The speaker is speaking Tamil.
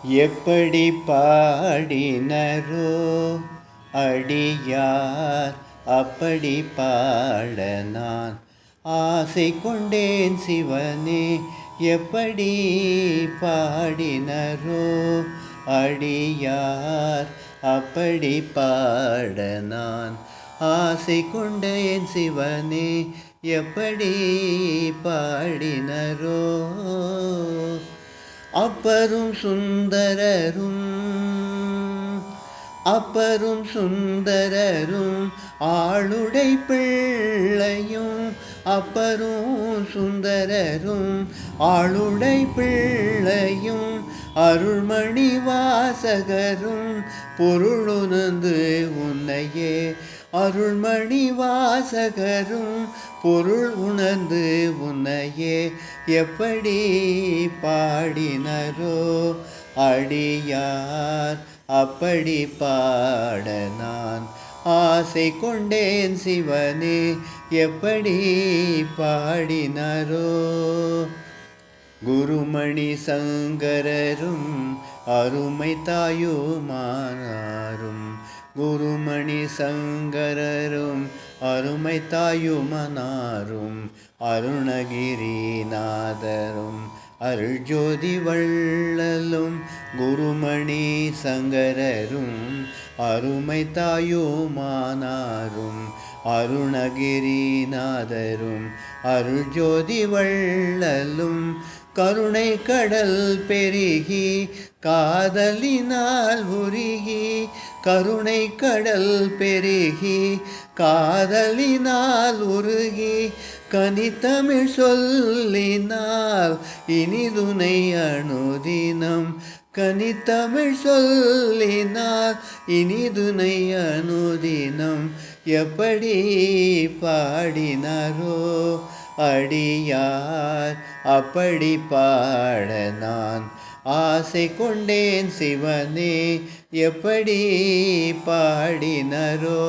எப்படி பாடினரோ அடியார் அப்படி பாட நான் ஆசை கொண்டேன் சிவனே. எப்படி பாடினரோ அடியார் அப்படி பாட நான் ஆசை கொண்டேன் சிவனே. எப்படி பாடினரோ அப்பரும் சுந்தரரும் ஆளுடை பிள்ளையும் அப்பரும் சுந்தரரும் ஆளுடை பிள்ளையும் அருள்மணி வாசகரும் பொருளுணர்ந்து உன்னையே. அருள்மணி வாசகரும் பொருள் உணர்ந்து உன்னையே. எப்படி பாடினரோ அடியார் அப்படி பாட நான் ஆசை கொண்டேன் சிவனே. எப்படி பாடினரோ குருமணி சங்கரரும் அருமை தாயுமானாரும். குருமணி சங்கரரும் அருமை தாயுமானாரும். அருணகிரிநாதரும் அருள்ஜோதி வள்ளலும் குருமணி சங்கரரும் அருமை தாயுமானாரும். அருணகிரிநாதரும் அருள்ஜோதி வள்ளலும் கருணை கடல் பெருகி காதலினால் உருகி. கருணை கடல் பெருகி காதலினால் உருகி கனித்தமிழ் சொல்லினால் இனிதுனை அனுதினம். கனித்தமிழ் சொல்லினால் இனிதுனை அனுதினம். எப்படி பாடினரோ அடியார் அப்படி பாட நான் ஆசை கொண்டேன் சிவனே. எப்படி பாடினரோ.